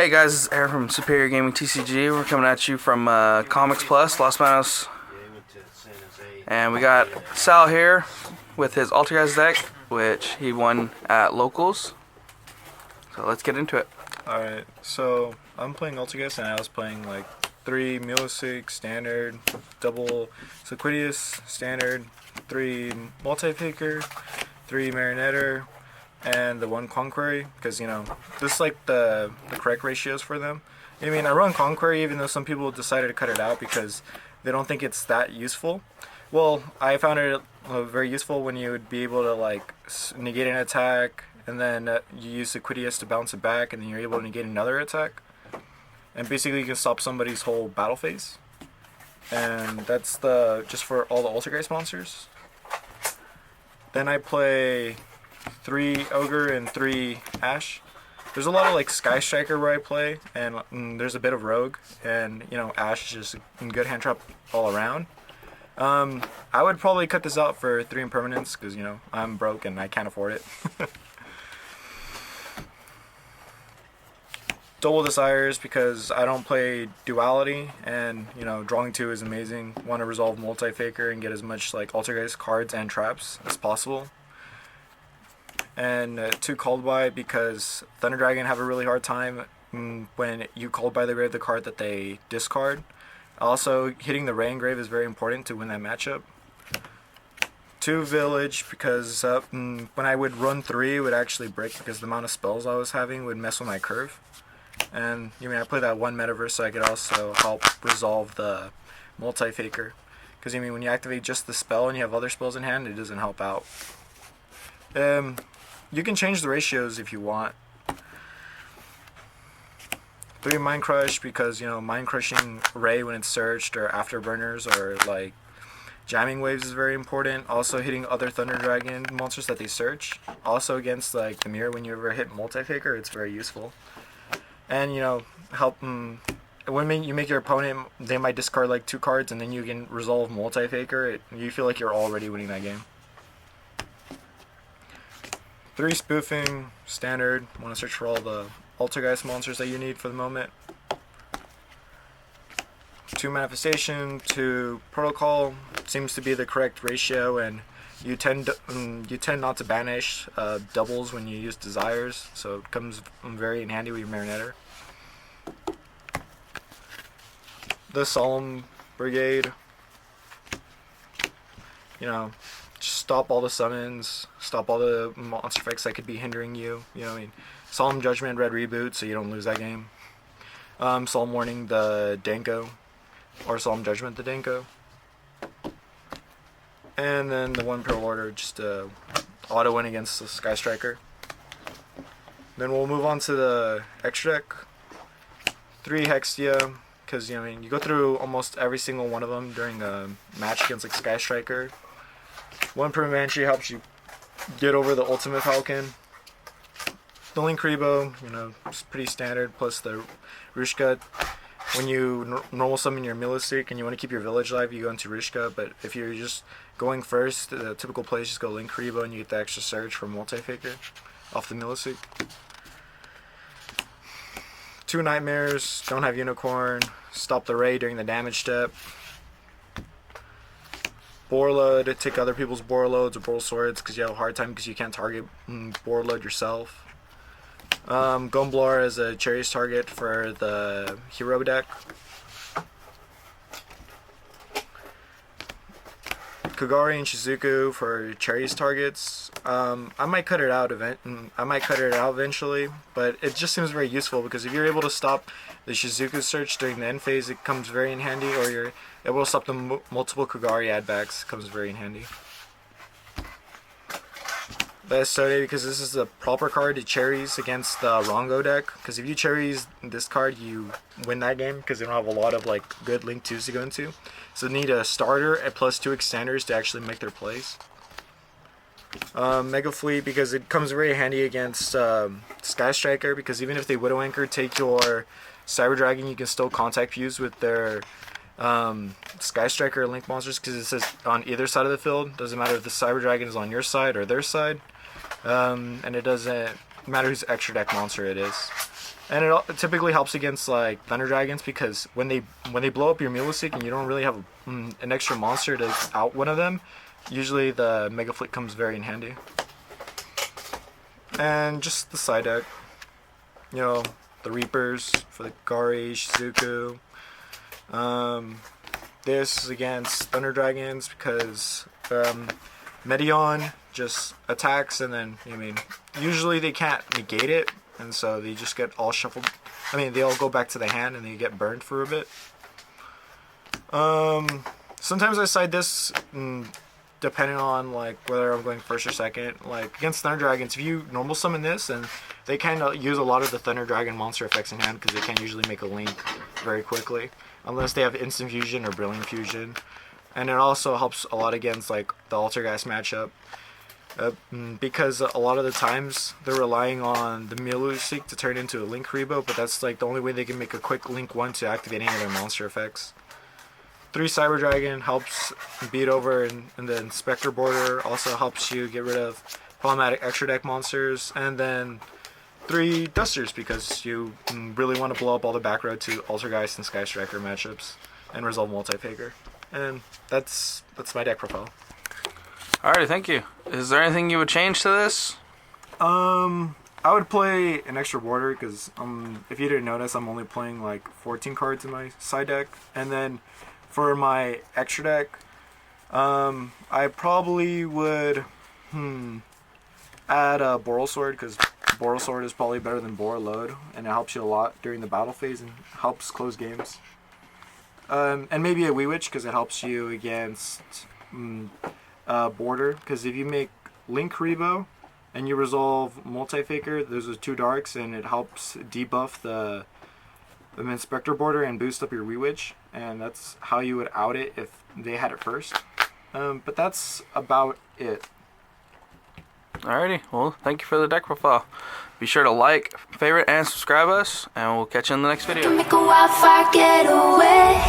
Hey guys, this is Aaron from Superiorgaming TCG. We're coming at you from Comics Plus, Los Manos. And we got Sal here with his Altergeist deck, which he won at Locals. So let's get into it. Alright, so I'm playing Altergeist and I was playing like 3 Mullisig, Standard, double Sequidius, Standard, 3 Multi-Faker, 3 Marionetter, and the 1 Conqueror, because, you know, this is like the correct ratios for them. I mean, I run Conqueror even though some people decided to cut it out because they don't think it's that useful. Well, I found it very useful when you would be able to like negate an attack, and then you use Sequidius to bounce it back, and then you're able to negate another attack. And basically you can stop somebody's whole battle phase. And that's just for all the Altergeist monsters. Then I play 3 Ogre and 3 Ash. There's a lot of like Sky Striker where I play, and there's a bit of Rogue, and you know, Ash is just a good hand trap all around. I would probably cut this out for 3 impermanents because, you know, I'm broke and I can't afford it. Double Desires because I don't play Duality, and you know, drawing 2 is amazing. Want to resolve Multi-Faker and get as much like Altergeist cards and traps as possible. And 2 Called By because Thunder Dragon have a really hard time when you called by the grave the card that they discard. Also, hitting the Rain Grave is very important to win that matchup. 2 Village because when I would run 3 it would actually break because the amount of spells I was having would mess with my curve. And you mean I play that 1 Metaverse so I could also help resolve the Multi-Faker. Because you mean when you activate just the spell and you have other spells in hand, it doesn't help out. You can change the ratios if you want. 3 Mind Crush because, you know, Mind Crushing Ray when it's searched, or Afterburners, or like Jamming Waves is very important. Also hitting other Thunder Dragon monsters that they search. Also against like the mirror when you ever hit Multi-Faker, it's very useful. And you know, help when you make your opponent, they might discard like 2 cards, and then you can resolve Multi-Faker. You feel like you're already winning that game. 3 Spoofing, Standard. Want to search for all the Altergeist monsters that you need for the moment. 2 Manifestation, 2 Protocol. Seems to be the correct ratio, and you tend not to banish doubles when you use Desires, so it comes very in handy with your Marionetter. The Solemn Brigade. You know, just stop all the summons, stop all the monster effects that could be hindering you. You know, I mean, Solemn Judgment, Red Reboot, so you don't lose that game. Solemn Warning, the Danko, or Solemn Judgment, the Danko. And then the 1 Pearl Order, just auto win against the Sky Striker. Then we'll move on to the extra deck. 3 Hextia, because you know, I mean, you go through almost every single one of them during a match against like Sky Striker. 1 Permanentry helps you get over the Ultimate Falcon. The Linkuriboh, you know, it's pretty standard, plus the Rishka. When you normal summon your Millistic and you want to keep your village alive, you go into Rishka, but if you're just going first, the typical play is just go Linkuriboh and you get the extra search for Multi-Faker off the Millistic. 2 Nightmares, don't have Unicorn, stop the Ray during the damage step. Borload, take other people's Borloads or Boral Swords because you have a hard time because you can't target Borload yourself. Gumblar as a Cherries target for the hero deck. Kagari and Shizuku for Cherries targets. I might cut it out eventually, but it just seems very useful because if you're able to stop the Shizuku search during the end phase, it comes very in handy, or you're able to stop the multiple Kagari add-backs, it comes very in handy. The Sode, because this is the proper card to Cherries against the Rongo deck, because if you Cherries this card, you win that game because they don't have a lot of like good Link 2s to go into. So they need a starter at plus 2 extenders to actually make their plays. Mega Fleet because it comes very handy against Sky Striker, because even if they Widow Anchor take your Cyber Dragon, you can still contact fuse with their Sky Striker Link monsters, because it says on either side of the field. Doesn't matter if the Cyber Dragon is on your side or their side, and it doesn't matter whose extra deck monster it is. And it typically helps against like Thunder Dragons, because when they blow up your Mulesic and you don't really have an extra monster to out one of them, usually the Mega Flick comes very in handy. And just the side deck, you know, the Reapers for the Gari, Shizuku. This is against Thunder Dragons because Medion just attacks, and then, I mean, usually they can't negate it, and so they just get all shuffled. I mean, they all go back to the hand and they get burned for a bit. Sometimes I side this depending on like whether I'm going first or second. Like against Thunder Dragons, if you normal summon this, and they kind of use a lot of the Thunder Dragon monster effects in hand because they can't usually make a link very quickly unless they have Instant Fusion or Brilliant Fusion. And it also helps a lot against like the Altergeist matchup. Because a lot of the times they're relying on the Mulesic to turn into a Link Rebo, but that's like the only way they can make a quick Link 1 to activate any of their monster effects. 3 Cyber Dragon helps beat over, and the Inspector Border also helps you get rid of problematic extra deck monsters, and then 3 Dusters because you really want to blow up all the back row to Altergeist and Sky Striker matchups and resolve Multi-Faker. And that's my deck profile. Alrighty, thank you. Is there anything you would change to this? I would play an extra border because if you didn't notice, I'm only playing like 14 cards in my side deck. And then for my extra deck, I probably would add a Boral Sword, because Boral Sword is probably better than Boral Load, and it helps you a lot during the battle phase and helps close games. And maybe a Wee Witch because it helps you against Border, because if you make Link Rebo and you resolve Multi-Faker, those are 2 darks, and it helps debuff the Inspector Border and boost up your Wee Witch, and that's how you would out it if they had it first. But that's about it. Alrighty, well, thank you for the deck profile. Be sure to like, favorite, and subscribe us, and we'll catch you in the next video. Make a wildfire get away.